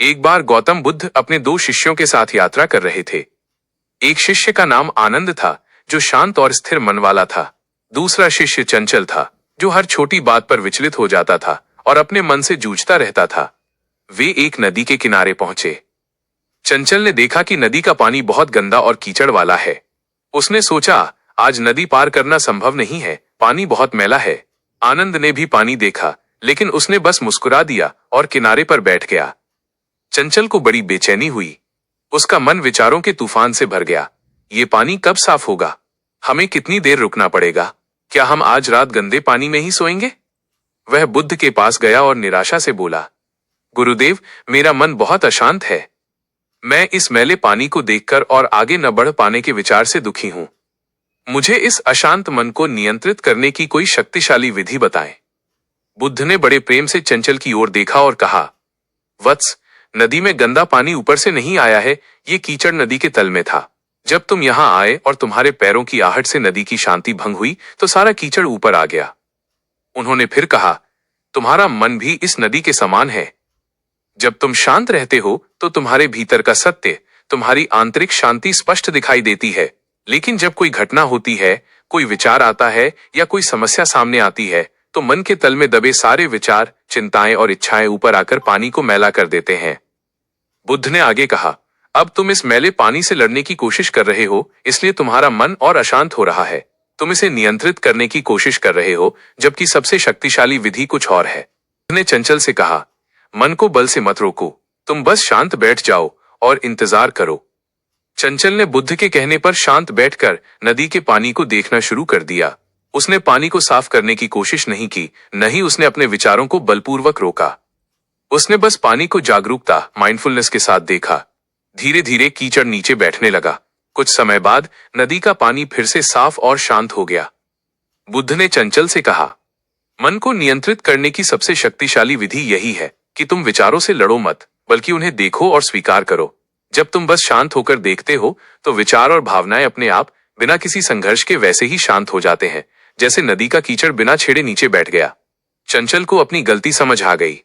एक बार गौतम बुद्ध अपने दो शिष्यों के साथ यात्रा कर रहे थे। एक शिष्य का नाम आनंद था, जो शांत और स्थिर मन वाला था। दूसरा शिष्य चंचल था, जो हर छोटी बात पर विचलित हो जाता था और अपने मन से जूझता रहता था। वे एक नदी के किनारे पहुंचे। चंचल ने देखा कि नदी का पानी बहुत गंदा और कीचड़ वाला है। उसने सोचा, आज नदी पार करना संभव नहीं है, पानी बहुत मैला है। आनंद ने भी पानी देखा, लेकिन उसने बस मुस्कुरा दिया और किनारे पर बैठ गया। चंचल को बड़ी बेचैनी हुई। उसका मन विचारों के तूफान से भर गया। ये पानी कब साफ होगा? हमें कितनी देर रुकना पड़ेगा? क्या हम आज रात गंदे पानी में ही सोएंगे? वह बुद्ध के पास गया और निराशा से बोला, गुरुदेव, मेरा मन बहुत अशांत है। मैं इस मैले पानी को देखकर और आगे न बढ़ पाने के विचार से दुखी हूं। मुझे इस अशांत मन को नियंत्रित करने की कोई शक्तिशाली विधि बताएं। बुद्ध ने बड़े प्रेम से चंचल की ओर देखा और कहा, वत्स, नदी में गंदा पानी ऊपर से नहीं आया है, ये कीचड़ नदी के तल में था। जब तुम यहाँ आए और तुम्हारे पैरों की आहट से नदी की शांति भंग हुई तो सारा कीचड़ ऊपर आ गया। उन्होंने फिर कहा, तुम्हारा मन भी इस नदी के समान है। जब तुम शांत रहते हो तो तुम्हारे भीतर का सत्य, तुम्हारी आंतरिक शांति स्पष्ट दिखाई देती है। लेकिन जब कोई घटना होती है, कोई विचार आता है या कोई समस्या सामने आती है, तो मन के तल में दबे सारे विचार, चिंताएं और इच्छाएं ऊपर आकर पानी को मैला कर देते हैं। बुद्ध ने आगे कहा, अब तुम इस मैले पानी से लड़ने की कोशिश कर रहे हो, इसलिए तुम्हारा मन और अशांत हो रहा है। तुम इसे नियंत्रित करने की कोशिश कर रहे हो, जबकि सबसे शक्तिशाली विधि कुछ और है। बुद्ध ने चंचल से कहा, मन को बल से मत रोको, तुम बस शांत बैठ जाओ और इंतजार करो। चंचल ने बुद्ध के कहने पर शांत बैठकर नदी के पानी को देखना शुरू कर दिया। उसने पानी को साफ करने की कोशिश नहीं की, न ही उसने अपने विचारों को बलपूर्वक रोका। उसने बस पानी को जागरूकता, माइंडफुलनेस के साथ देखा। धीरे धीरे कीचड़ नीचे बैठने लगा। कुछ समय बाद नदी का पानी फिर से साफ और शांत हो गया। बुद्ध ने चंचल से कहा, मन को नियंत्रित करने की सबसे शक्तिशाली विधि यही है कि तुम विचारों से लड़ो मत, बल्कि उन्हें देखो और स्वीकार करो। जब तुम बस शांत होकर देखते हो तो विचार और भावनाएं अपने आप बिना किसी संघर्ष के वैसे ही शांत हो जाते हैं, जैसे नदी का कीचड़ बिना छेड़े नीचे बैठ गया। चंचल को अपनी गलती समझ आ गई।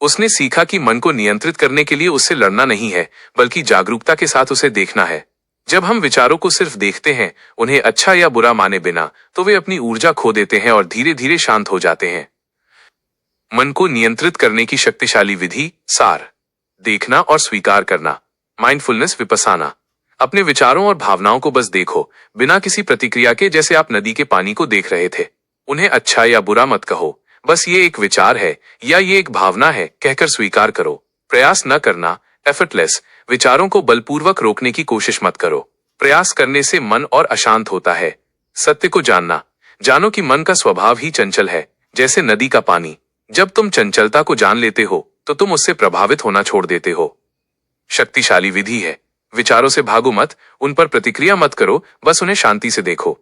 उसने सीखा कि मन को नियंत्रित करने के लिए उससे लड़ना नहीं है, बल्कि जागरूकता के साथ उसे देखना है। जब हम विचारों को सिर्फ देखते हैं, उन्हें अच्छा या बुरा माने बिना, तो वे अपनी ऊर्जा खो देते हैं और धीरे धीरे शांत हो जाते हैं। मन को नियंत्रित करने की शक्तिशाली विधि, सार, देखना और स्वीकार करना, माइंडफुलनेस विपसाना। अपने विचारों और भावनाओं को बस देखो, बिना किसी प्रतिक्रिया के, जैसे आप नदी के पानी को देख रहे थे। उन्हें अच्छा या बुरा मत कहो, बस ये एक विचार है या ये एक भावना है कहकर स्वीकार करो। प्रयास न करना, एफर्टलेस। विचारों को बलपूर्वक रोकने की कोशिश मत करो। प्रयास करने से मन और अशांत होता है। सत्य को जानना, जानो कि मन का स्वभाव ही चंचल है, जैसे नदी का पानी। जब तुम चंचलता को जान लेते हो तो तुम उससे प्रभावित होना छोड़ देते हो। शक्तिशाली विधि है। विचारों से भागो मत, उन पर प्रतिक्रिया मत करो, बस उन्हें शांति से देखो।